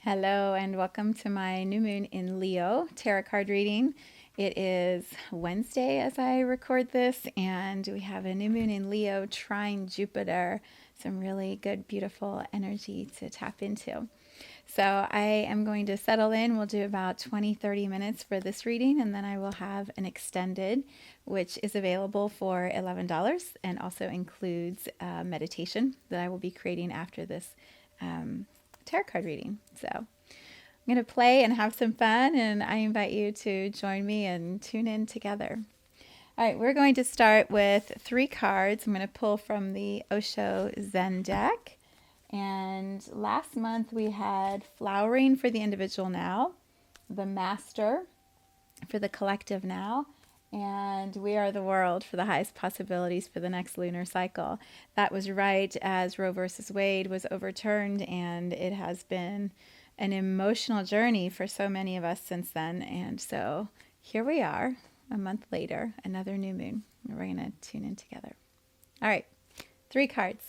Hello and welcome to my new moon in Leo tarot card reading. It is Wednesday as I record this, and we have a new moon in Leo trine Jupiter. Some really good, beautiful energy to tap into. So I am going to settle in. We'll do about 20-30 minutes for this reading, and then I will have an extended, which is available for $11 and also includes meditation that I will be creating after this tarot card reading. So I'm going to play and have some fun, and I invite you to join me and tune in together. All right, we're going to start with 3 cards. I'm going to pull from the Osho Zen deck. And last month we had Flowering for the Individual Now, the Master for the Collective Now, and We Are the World for the Highest Possibilities for the Next Lunar Cycle. That was right as Roe versus Wade was overturned, and it has been an emotional journey for so many of us since then. And so here we are, a month later, another new moon. We're going to tune in together. All right, 3 cards.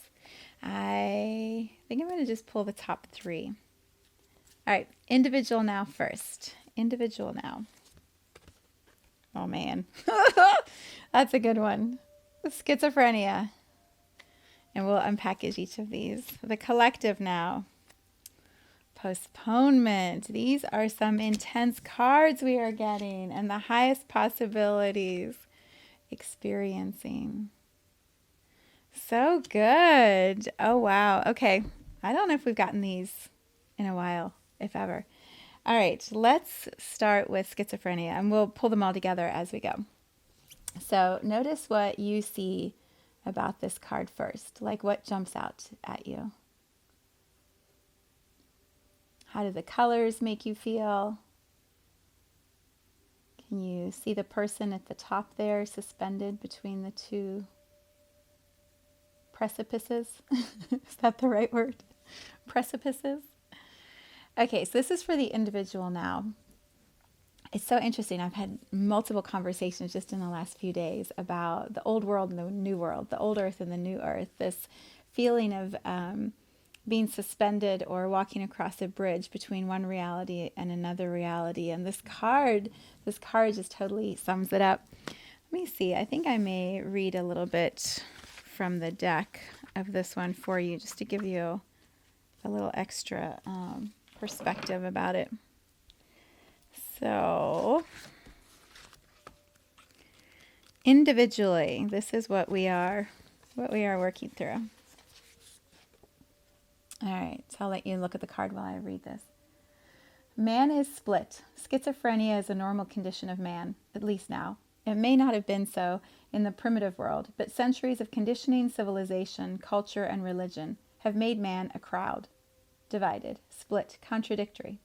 I think I'm going to just pull the top 3. All right, Individual Now first. Individual Now. Oh, man. That's a good one. Schizophrenia. And we'll unpackage each of these. The Collective Now. Postponement. These are some intense cards we are getting, and the highest possibilities. Experiencing. So good. Oh, wow. Okay. I don't know if we've gotten these in a while, if ever. All right. Let's start with schizophrenia, and we'll pull them all together as we go. So notice what you see about this card first. Like, what jumps out at you? How do the colors make you feel? Can you see the person at the top there suspended between the 2 precipices? Is that the right word? Precipices? Okay, so this is for the individual now. It's so interesting. I've had multiple conversations just in the last few days about the old world and the new world, the old earth and the new earth, this feeling of being suspended or walking across a bridge between one reality and another reality. And this card just totally sums it up. Let me see. I think I may read a little bit from the deck of this one for you, just to give you a little extra perspective about it. So, individually, this is what we are working through. All right, so I'll let you look at the card while I read this. Man is split. Schizophrenia is a normal condition of man, at least now. It may not have been so in the primitive world, but centuries of conditioning, civilization, culture, and religion have made man a crowd. Divided, split, contradictory.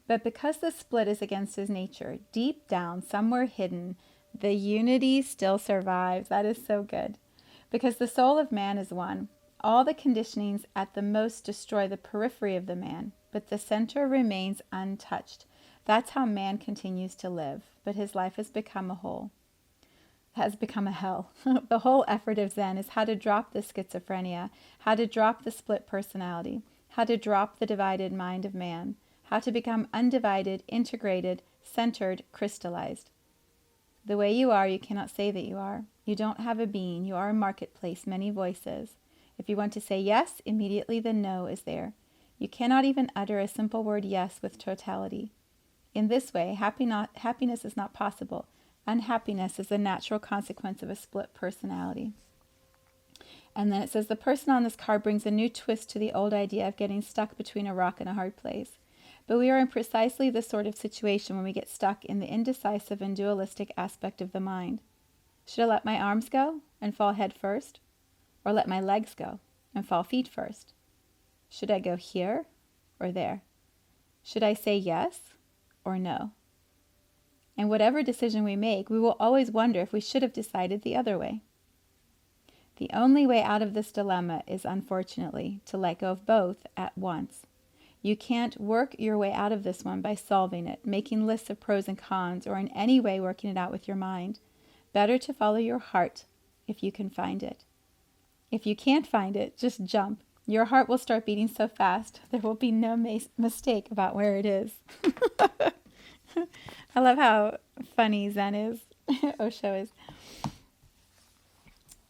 But because the split is against his nature, deep down, somewhere hidden, the unity still survives. That is so good. Because the soul of man is one. All the conditionings at the most destroy the periphery of the man, but the center remains untouched. That's how man continues to live, but his life has become a hell. The whole effort of Zen is how to drop the schizophrenia, how to drop the split personality, how to drop the divided mind of man, how to become undivided, integrated, centered, crystallized. The way you are, you cannot say that you are. You don't have a being. You are a marketplace, many voices. If you want to say yes, immediately the no is there. You cannot even utter a simple word yes with totality. In this way, happiness is not possible. Unhappiness is the natural consequence of a split personality. And then it says, the person on this card brings a new twist to the old idea of getting stuck between a rock and a hard place. But we are in precisely this sort of situation when we get stuck in the indecisive and dualistic aspect of the mind. Should I let my arms go and fall head first? Or let my legs go and fall feet first? Should I go here or there? Should I say yes or no? And whatever decision we make, we will always wonder if we should have decided the other way. The only way out of this dilemma is, unfortunately, to let go of both at once. You can't work your way out of this one by solving it, making lists of pros and cons, or in any way working it out with your mind. Better to follow your heart if you can find it. If you can't find it, just jump. Your heart will start beating so fast, there will be no mistake about where it is. I love how funny Zen is, Osho is.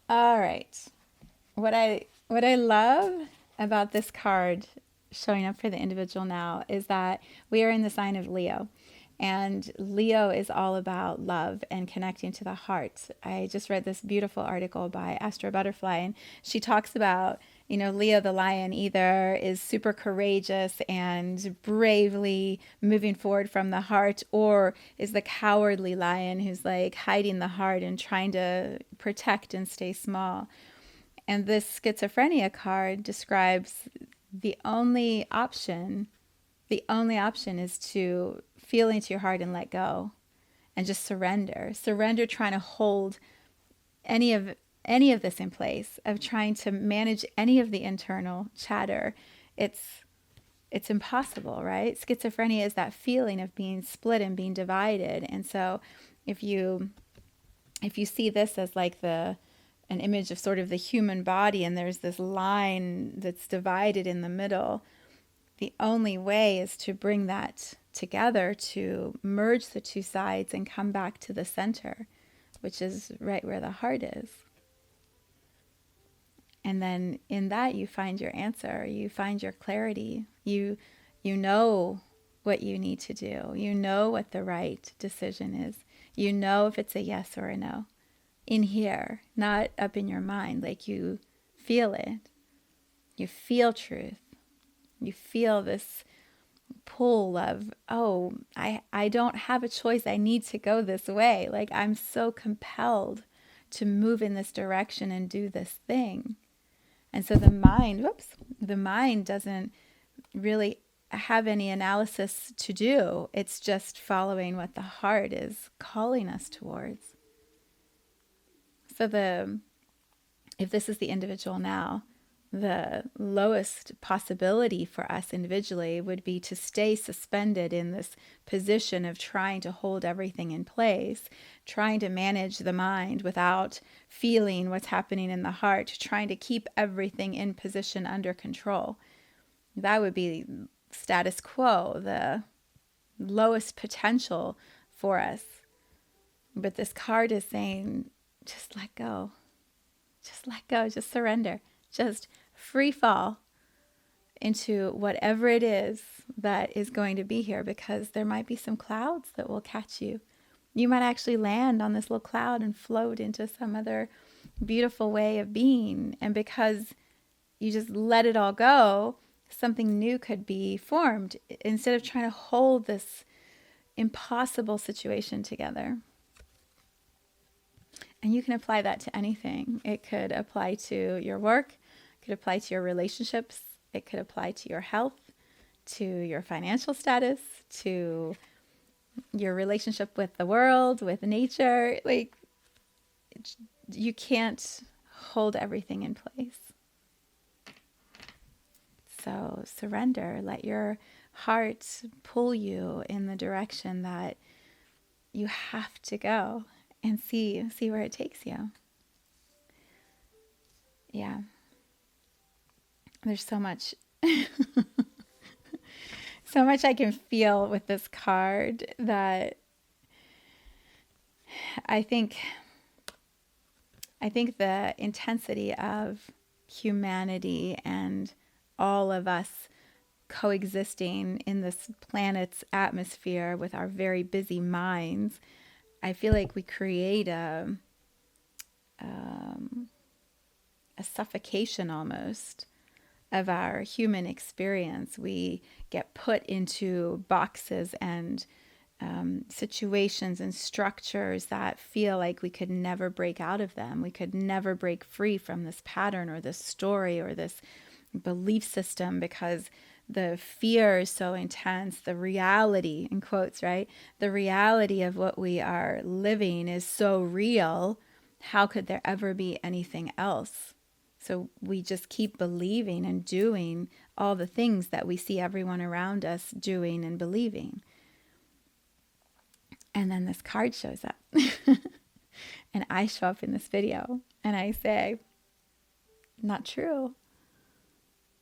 All right. What I love about this card showing up for the individual now is that we are in the sign of Leo. And Leo is all about love and connecting to the heart. I just read this beautiful article by Astro Butterfly, and she talks about, Leo the lion either is super courageous and bravely moving forward from the heart, or is the cowardly lion who's like hiding the heart and trying to protect and stay small. And this schizophrenia card describes the only option is to feel into your heart and let go and just surrender. Surrender trying to hold any of this in place, of trying to manage any of the internal chatter. It's impossible, right? Schizophrenia is that feeling of being split and being divided. And so if you see this as like an image of sort of the human body, and there's this line that's divided in the middle, the only way is to bring that together, to merge the two sides and come back to the center, which is right where the heart is. And then in that you find your answer, you find your clarity, you know what you need to do, you know what the right decision is, you know if it's a yes or a no. In here, not up in your mind, like you feel it. You feel truth. You feel this pull of, oh, I don't have a choice. I need to go this way. Like I'm so compelled to move in this direction and do this thing. And so the mind doesn't really have any analysis to do. It's just following what the heart is calling us towards. So if this is the individual now, the lowest possibility for us individually would be to stay suspended in this position of trying to hold everything in place, trying to manage the mind without feeling what's happening in the heart, trying to keep everything in position under control. That would be status quo, the lowest potential for us. But this card is saying, just let go. Just let go. Just surrender. Just free fall into whatever it is that is going to be here, because there might be some clouds that will catch you. You might actually land on this little cloud and float into some other beautiful way of being. And because you just let it all go, something new could be formed instead of trying to hold this impossible situation together. And you can apply that to anything. It could apply to your work, it could apply to your relationships, it could apply to your health, to your financial status, to your relationship with the world, with nature. Like, you can't hold everything in place. So surrender, let your heart pull you in the direction that you have to go. And see where it takes you. Yeah. There's so much, so much I can feel with this card that I think the intensity of humanity and all of us coexisting in this planet's atmosphere with our very busy minds, I feel like we create a suffocation almost of our human experience. We get put into boxes and situations and structures that feel like we could never break out of them. We could never break free from this pattern or this story or this belief system, because the fear is so intense. The reality, in quotes, right? The reality of what we are living is so real. How could there ever be anything else? So we just keep believing and doing all the things that we see everyone around us doing and believing. And then this card shows up. And I show up in this video and I say, not true.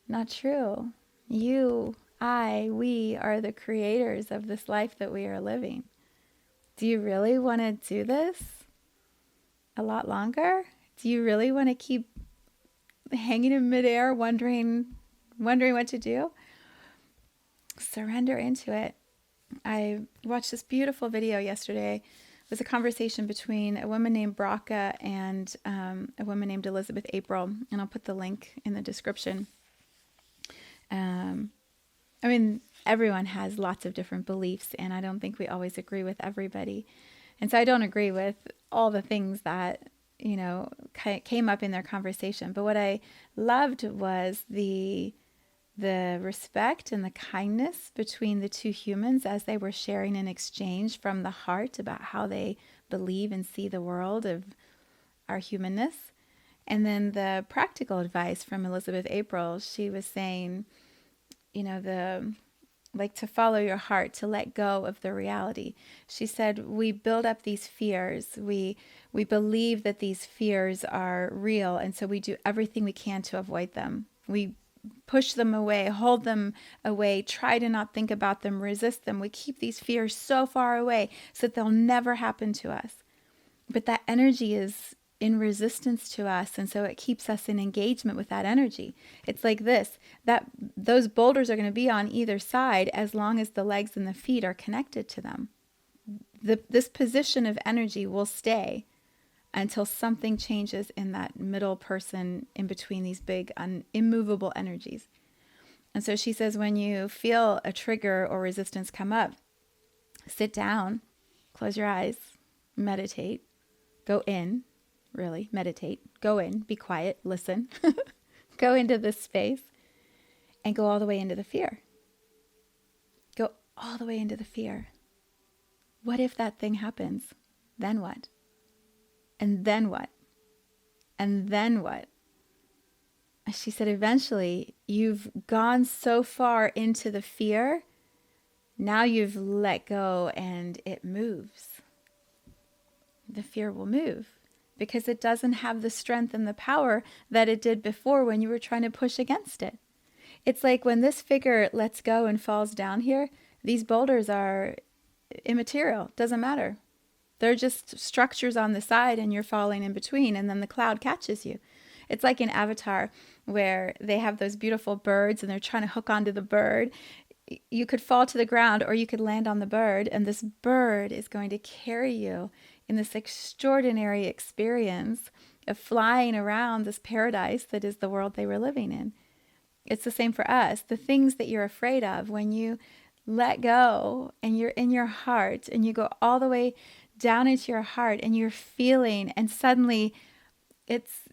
Not true. You, we are the creators of this life that we are living. Do you really want to do this a lot longer? Do you really want to keep hanging in midair, wondering what to do? Surrender into it. I watched this beautiful video yesterday. It was a conversation between a woman named Braca and a woman named Elizabeth April, and I'll put the link in the description. I mean, everyone has lots of different beliefs, and I don't think we always agree with everybody. And so I don't agree with all the things that, came up in their conversation. But what I loved was the respect and the kindness between the two humans as they were sharing an exchange from the heart about how they believe and see the world of our humanness. And then the practical advice from Elizabeth April, she was saying, to follow your heart, to let go of the reality. She said, we build up these fears. We believe that these fears are real. And so we do everything we can to avoid them. We push them away, hold them away, try to not think about them, resist them. We keep these fears so far away so that they'll never happen to us. But that energy is in resistance to us, and so it keeps us in engagement with that energy. It's like this, that those boulders are going to be on either side as long as the legs and the feet are connected to them. This position of energy will stay until something changes in that middle person in between these big immovable energies. And so she says, when you feel a trigger or resistance come up, sit down, close your eyes, meditate, go in, really meditate, go in, be quiet, listen, go into this space and go all the way into the fear. Go all the way into the fear. What if that thing happens? Then what? And then what? And then what? She said, eventually you've gone so far into the fear. Now you've let go and it moves. The fear will move because it doesn't have the strength and the power that it did before when you were trying to push against it. It's like when this figure lets go and falls down here, these boulders are immaterial. Doesn't matter. They're just structures on the side and you're falling in between, and then the cloud catches you. It's like in Avatar where they have those beautiful birds and they're trying to hook onto the bird. You could fall to the ground or you could land on the bird, and this bird is going to carry you in this extraordinary experience of flying around this paradise that is the world they were living in. It's the same for us. The things that you're afraid of, when you let go and you're in your heart and you go all the way down into your heart and you're feeling, and suddenly it's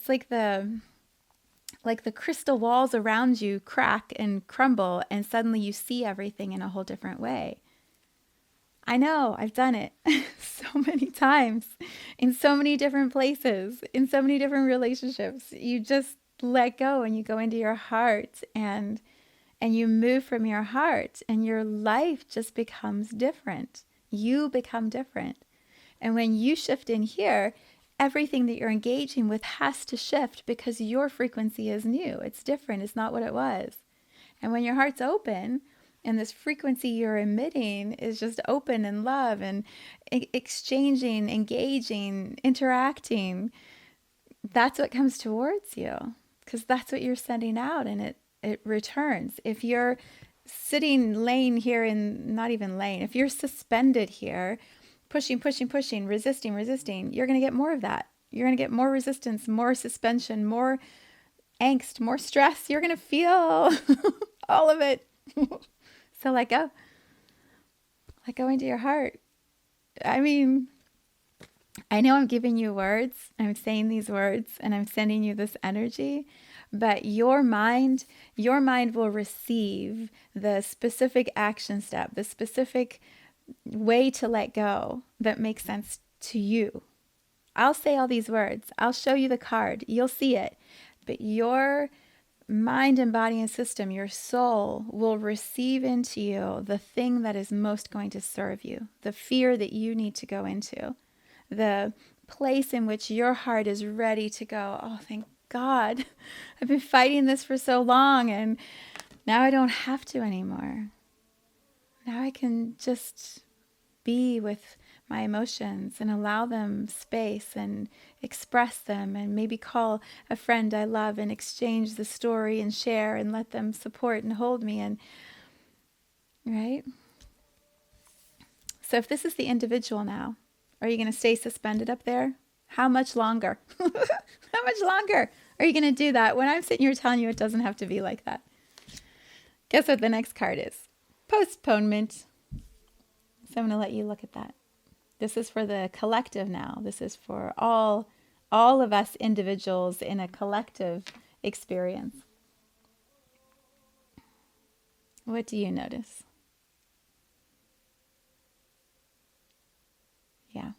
like the crystal walls around you crack and crumble, and suddenly you see everything in a whole different way. I know, I've done it so many times in so many different places, in so many different relationships. You just let go and you go into your heart and you move from your heart, and your life just becomes different. You become different. And when you shift in here, everything that you're engaging with has to shift because your frequency is new. It's different. It's not what it was. And when your heart's open and this frequency you're emitting is just open and love and exchanging, engaging, interacting, that's what comes towards you, because that's what you're sending out, and it returns. If you're laying here not even laying, if you're suspended here, pushing, resisting, you're going to get more of that. You're going to get more resistance, more suspension, more angst, more stress. You're going to feel all of it. So let go. Let go into your heart. I mean, I know I'm giving you words. I'm saying these words and I'm sending you this energy, but your mind will receive the specific action step, the specific way to let go that makes sense to you. I'll say all these words. I'll show you the card. You'll see it. But your mind and body and system, your soul, will receive into you the thing that is most going to serve you, the fear that you need to go into, the place in which your heart is ready to go. Oh, thank God, I've been fighting this for so long and now I don't have to anymore. Now I can just be with my emotions and allow them space and express them and maybe call a friend I love and exchange the story and share and let them support and hold me. And right? So if this is the individual now, are you going to stay suspended up there? How much longer? How much longer are you going to do that when I'm sitting here telling you it doesn't have to be like that? Guess what the next card is? Postponement. So I'm going to let you look at that. This is for the collective now. This is for all of us individuals in a collective experience. What do you notice? Yeah.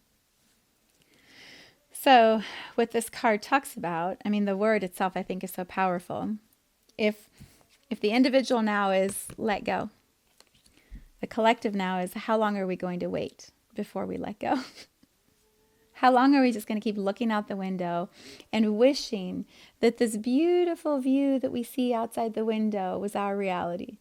So what this card talks about, I mean, the word itself I think is so powerful. If the individual now is let go, the collective now is how long are we going to wait before we let go? How long are we just going to keep looking out the window and wishing that this beautiful view that we see outside the window was our reality?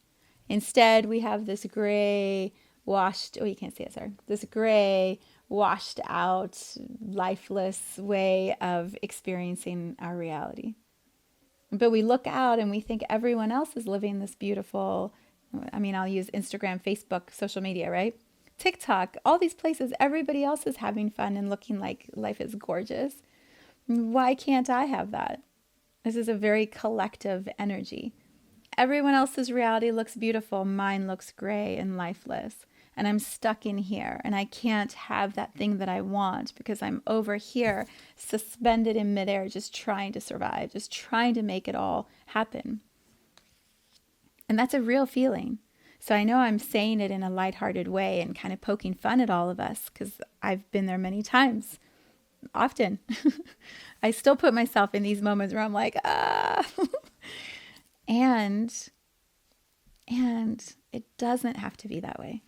Instead, we have this gray, washed, oh, you can't see it, sorry. This gray, washed out, lifeless way of experiencing our reality. But we look out and we think everyone else is living this beautiful, I mean, I'll use Instagram, Facebook, social media, right? TikTok, all these places, everybody else is having fun and looking like life is gorgeous. Why can't I have that? This is a very collective energy. Everyone else's reality looks beautiful. Mine looks gray and lifeless. And I'm stuck in here and I can't have that thing that I want because I'm over here suspended in midair, just trying to survive, just trying to make it all happen. And that's a real feeling. So I know I'm saying it in a lighthearted way and kind of poking fun at all of us because I've been there many times, often. I still put myself in these moments where I'm like, ah. And it doesn't have to be that way.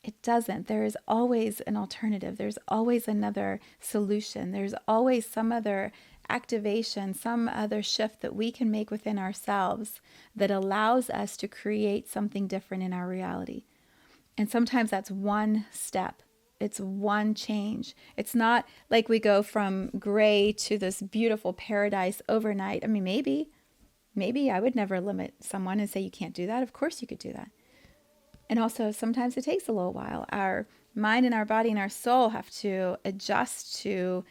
It doesn't. There is always an alternative. There's always another solution. There's always some other activation, some other shift that we can make within ourselves that allows us to create something different in our reality. And sometimes that's one step. It's one change. It's not like we go from gray to this beautiful paradise overnight. I mean, maybe I would never limit someone and say you can't do that. Of course you could do that. And also sometimes it takes a little while. Our mind and our body and our soul have to adjust to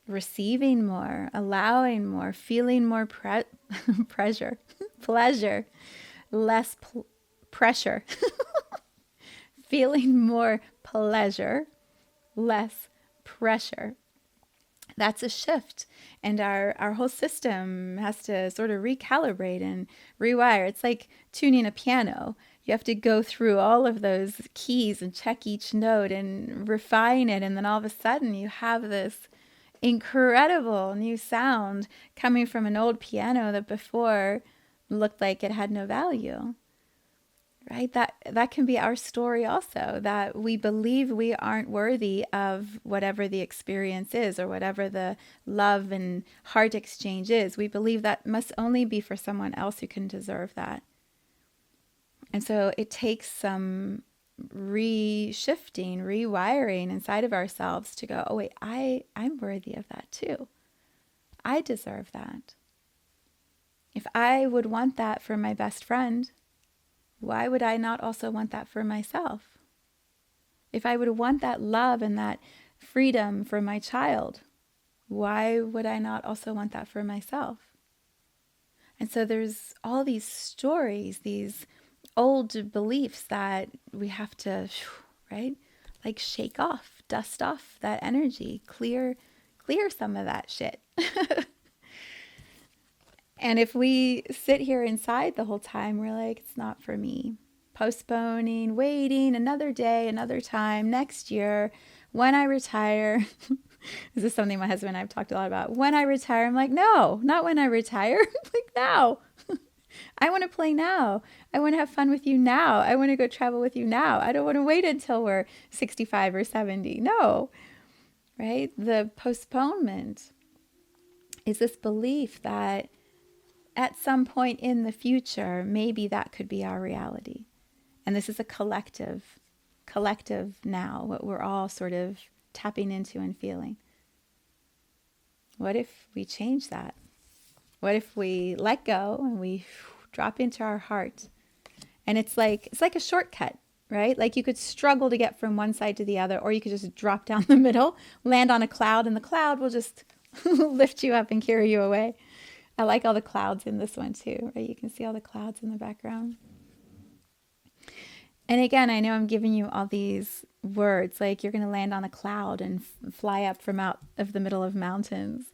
receiving more, allowing more, feeling more pleasure, less pressure, feeling more pleasure, less pressure. That's a shift. And our whole system has to sort of recalibrate and rewire. It's like tuning a piano. You have to go through all of those keys and check each note and refine it. And then all of a sudden you have this incredible new sound coming from an old piano that before looked like it had no value. Right? That can be our story also, that we believe we aren't worthy of whatever the experience is or whatever the love and heart exchange is. We believe that must only be for someone else who can deserve that. And so it takes some reshifting, rewiring inside of ourselves to go, oh wait, I'm worthy of that too. I deserve that. If I would want that for my best friend, why would I not also want that for myself? If I would want that love and that freedom for my child, why would I not also want that for myself? And so there's all these stories, these old beliefs that we have to, right? Like shake off, dust off that energy, clear some of that shit. And if we sit here inside the whole time, we're like, it's not for me. Postponing, waiting, another day, another time, next year, when I retire. This is something my husband and I have talked a lot about. When I retire, I'm like, no, not when I retire. Like now. I want to play now. I want to have fun with you now. I want to go travel with you now. I don't want to wait until we're 65 or 70. No, right? The postponement is this belief that at some point in the future, maybe that could be our reality. And this is a collective now, what we're all sort of tapping into and feeling. What if we change that? What if we let go and we drop into our heart? And it's like a shortcut, right? Like you could struggle to get from one side to the other, or you could just drop down the middle, land on a cloud, and the cloud will just lift you up and carry you away. I like all the clouds in this one too, right? You can see all the clouds in the background. And again, I know I'm giving you all these words, like you're going to land on a cloud and fly up from out of the middle of mountains.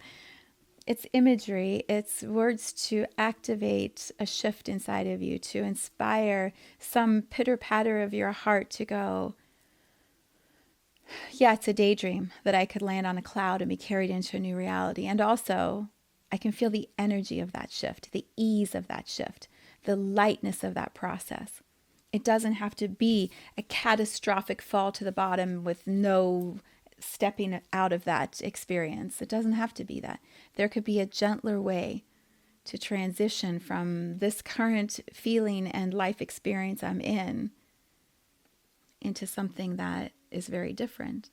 It's imagery. It's words to activate a shift inside of you, to inspire some pitter patter of your heart to go, yeah, it's a daydream that I could land on a cloud and be carried into a new reality. And also, I can feel the energy of that shift, the ease of that shift, the lightness of that process. It doesn't have to be a catastrophic fall to the bottom with no stepping out of that experience. It doesn't have to be that. There could be a gentler way to transition from this current feeling and life experience I'm in into something that is very different,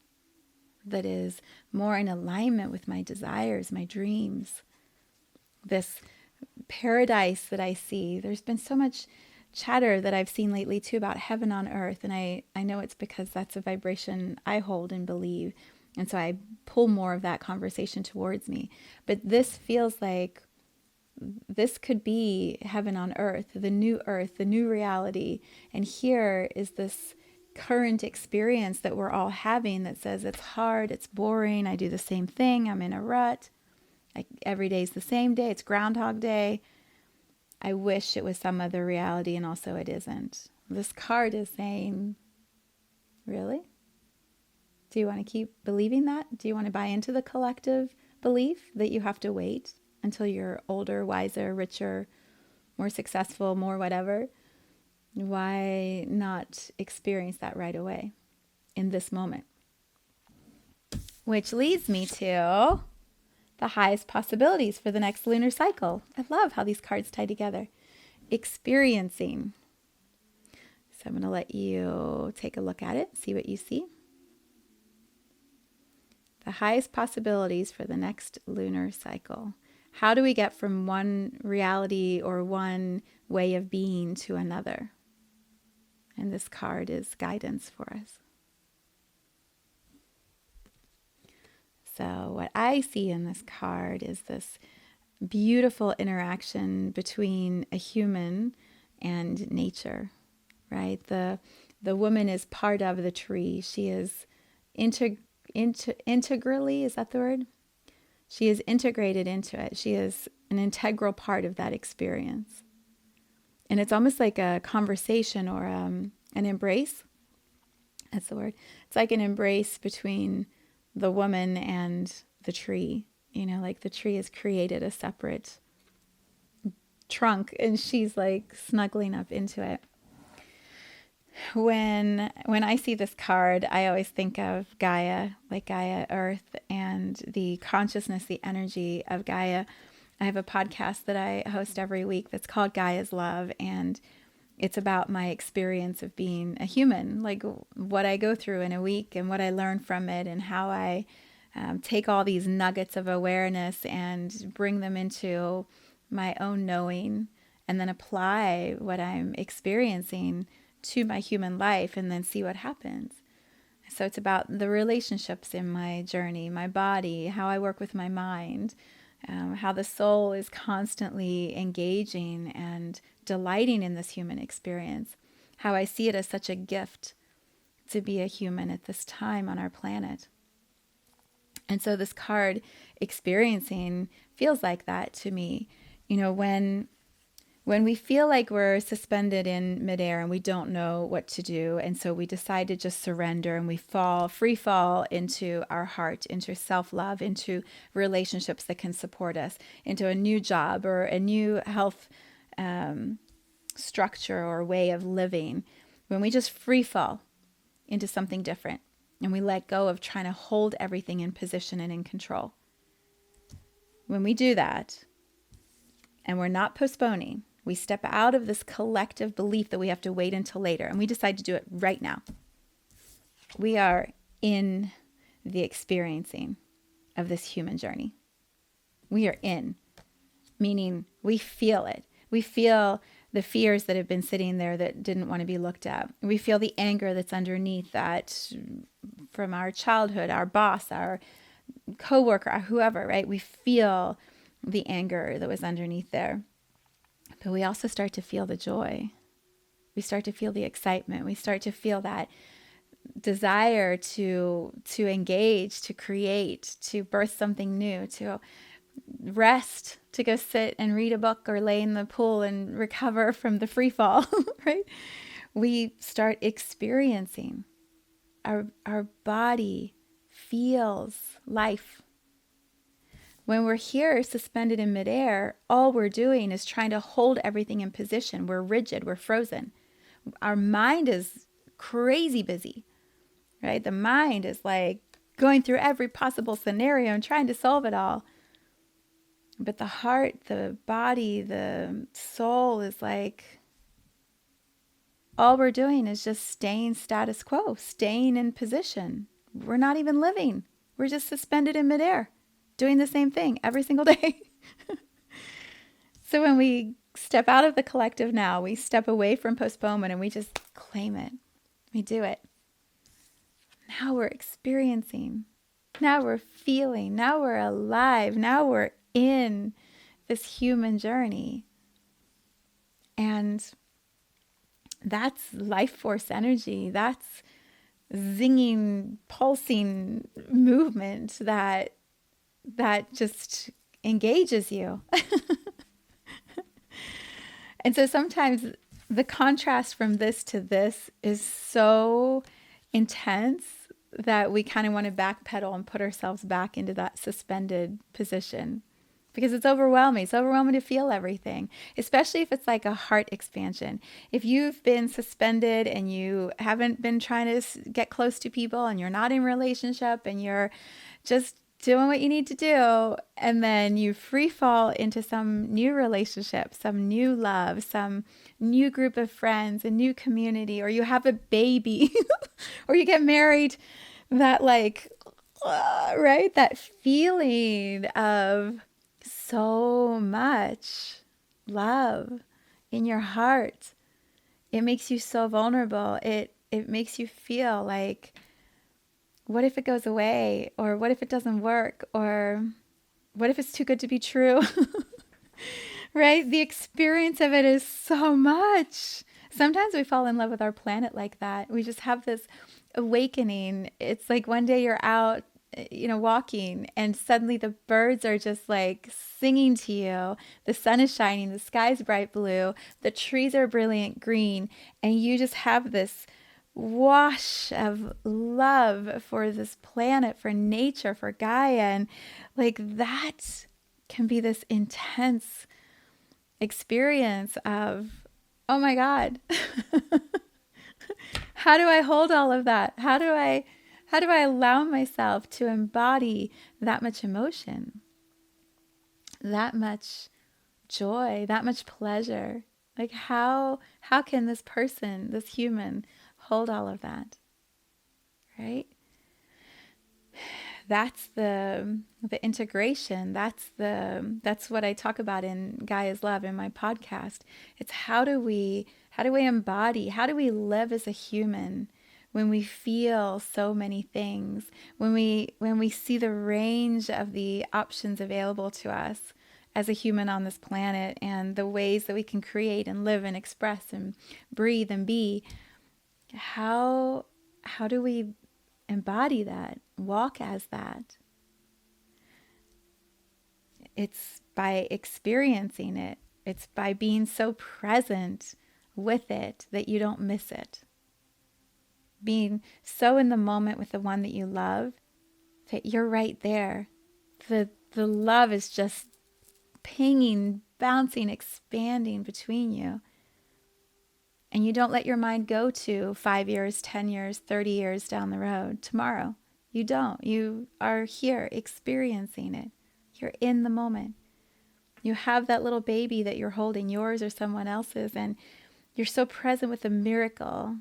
that is more in alignment with my desires, my dreams. This paradise that I see, there's been so much chatter that I've seen lately too about heaven on earth, and I know it's because that's a vibration I hold and believe, and so I pull more of that conversation towards me. But this feels like this could be heaven on earth, the new reality. And here is this current experience that we're all having that says it's hard, it's boring, I do the same thing, I'm in a rut, every day's the same day, it's Groundhog Day. I wish it was some other reality, and also it isn't. This card is saying, really? Do you want to keep believing that? Do you want to buy into the collective belief that you have to wait until you're older, wiser, richer, more successful, more whatever? Why not experience that right away in this moment? Which leads me to the highest possibilities for the next lunar cycle. I love how these cards tie together. Experiencing. So I'm going to let you take a look at it, see what you see. The highest possibilities for the next lunar cycle. How do we get from one reality or one way of being to another? And this card is guidance for us. So what I see in this card is this beautiful interaction between a human and nature, right? The woman is part of the tree. She is integrally, is that the word? She is integrated into it. She is an integral part of that experience. And it's almost like a conversation or an embrace. That's the word. It's like an embrace between the woman and the tree. You know, like the tree has created a separate trunk and she's like snuggling up into it. When I see this card, I always think of Gaia, like Gaia Earth, and the consciousness, the energy of Gaia. I have a podcast that I host every week that's called Gaia's Love, and it's about my experience of being a human, like what I go through in a week and what I learn from it, and how I take all these nuggets of awareness and bring them into my own knowing, and then apply what I'm experiencing to my human life and then see what happens. So it's about the relationships in my journey, my body, how I work with my mind, how the soul is constantly engaging and delighting in this human experience, how I see it as such a gift to be a human at this time on our planet. And so this card, experiencing, feels like that to me. You know, when we feel like we're suspended in midair and we don't know what to do, and so we decide to just surrender and we free fall into our heart, into self-love, into relationships that can support us, into a new job or a new health structure or way of living, when we just free fall into something different and we let go of trying to hold everything in position and in control, when we do that, and we're not postponing, we step out of this collective belief that we have to wait until later, and we decide to do it right now. We are in the experiencing of this human journey. We are in, meaning we feel it. We feel the fears that have been sitting there that didn't want to be looked at. We feel the anger that's underneath that from our childhood, our boss, our coworker, whoever, right? We feel the anger that was underneath there. But we also start to feel the joy. We start to feel the excitement. We start to feel that desire to engage, to create, to birth something new, to rest, to go sit and read a book or lay in the pool and recover from the free fall, right? We start experiencing. Our body feels life. When we're here suspended in midair, all we're doing is trying to hold everything in position. We're rigid, we're frozen. Our mind is crazy busy, right? The mind is like going through every possible scenario and trying to solve it all. But the heart, the body, the soul is like, all we're doing is just staying status quo, staying in position. We're not even living. We're just suspended in midair, doing the same thing every single day. So when we step out of the collective now, we step away from postponement and we just claim it. We do it. Now we're experiencing. Now we're feeling. Now we're alive. Now we're in this human journey. And that's life force energy. That's zinging, pulsing movement that just engages you. And so sometimes the contrast from this to this is so intense that we kind of want to backpedal and put ourselves back into that suspended position because it's overwhelming. It's overwhelming to feel everything, especially if it's like a heart expansion. If you've been suspended and you haven't been trying to get close to people and you're not in relationship and you're just doing what you need to do, and then you free fall into some new relationship, some new love, some new group of friends, a new community, or you have a baby or you get married, that like, right? That feeling of so much love in your heart. It makes you so vulnerable. It makes you feel like, what if it goes away? Or what if it doesn't work? Or what if it's too good to be true? Right? The experience of it is so much. Sometimes we fall in love with our planet like that. We just have this awakening. It's like one day you're out, walking, and suddenly the birds are just like singing to you. The sun is shining, the sky's bright blue, the trees are brilliant green, and you just have this wash of love for this planet, for nature, for Gaia. And like that can be this intense experience of, oh my God, how do I hold all of that? How do I allow myself to embody that much emotion, that much joy, that much pleasure? Like how can this person, this human, hold all of that, right? That's the integration. That's what I talk about in Gaia's Love in my podcast. It's how do we embody, how do we live as a human when we feel so many things, when we see the range of the options available to us as a human on this planet and the ways that we can create and live and express and breathe and be. How do we embody that, walk as that? It's by experiencing it. It's by being so present with it that you don't miss it. Being so in the moment with the one that you love that you're right there. The love is just pinging, bouncing, expanding between you. And you don't let your mind go to 5 years, 10 years, 30 years down the road tomorrow. You don't. You are here experiencing it. You're in the moment. You have that little baby that you're holding, yours or someone else's, and you're so present with the miracle,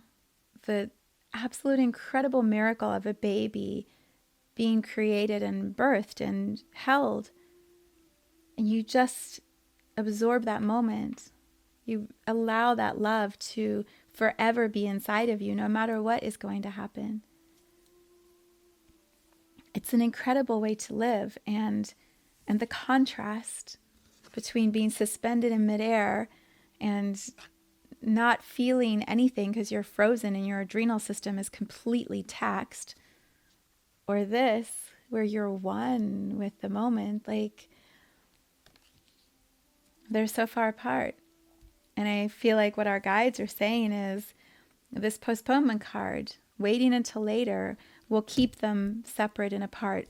the absolute incredible miracle of a baby being created and birthed and held. And you just absorb that moment. You allow that love to forever be inside of you, no matter what is going to happen. It's an incredible way to live. And the contrast between being suspended in midair and not feeling anything because you're frozen and your adrenal system is completely taxed, or this, where you're one with the moment, like, they're so far apart. And I feel like what our guides are saying is this postponement card, waiting until later, will keep them separate and apart.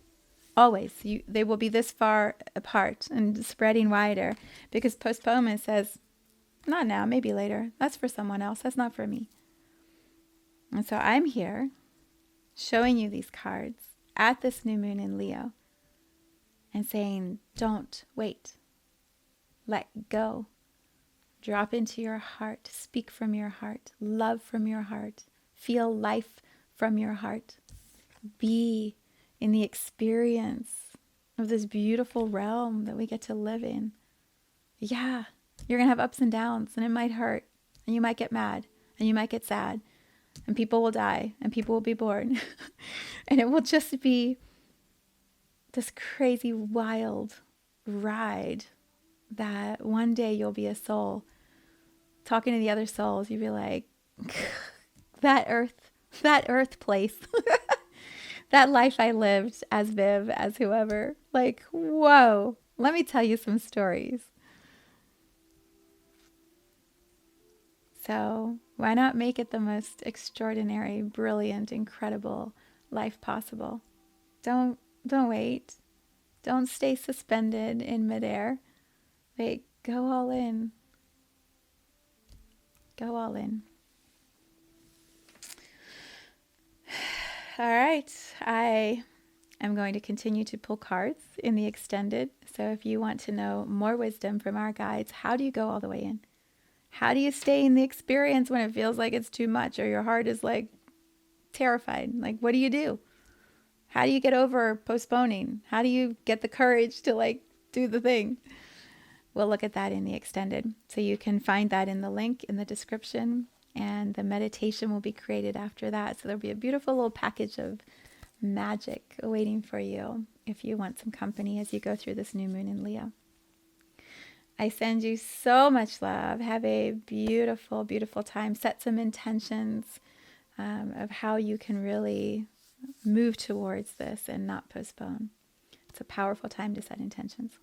Always. They will be this far apart and spreading wider, because postponement says, not now, maybe later. That's for someone else. That's not for me. And so I'm here showing you these cards at this new moon in Leo and saying, don't wait. Let go. Drop into your heart. Speak from your heart. Love from your heart. Feel life from your heart. Be in the experience of this beautiful realm that we get to live in. Yeah, you're going to have ups and downs, and it might hurt, and you might get mad, and you might get sad, and people will die, and people will be born. And it will just be this crazy, wild ride that one day you'll be a soul. Talking to the other souls, you'll be like, that earth place. That life I lived as Viv, as whoever, like, whoa, let me tell you some stories. So why not make it the most extraordinary, brilliant, incredible life possible? Don't wait. Don't stay suspended in midair. Like, go all in. Go all in. All right, I am going to continue to pull cards in the extended. So if you want to know more wisdom from our guides, how do you go all the way in? How do you stay in the experience when it feels like it's too much or your heart is like terrified? Like, what do you do? How do you get over postponing? How do you get the courage to like do the thing? We'll look at that in the extended. So you can find that in the link in the description. And the meditation will be created after that. So there'll be a beautiful little package of magic waiting for you if you want some company as you go through this new moon in Leo. I send you so much love. Have a beautiful, beautiful time. Set some intentions of how you can really move towards this and not postpone. It's a powerful time to set intentions.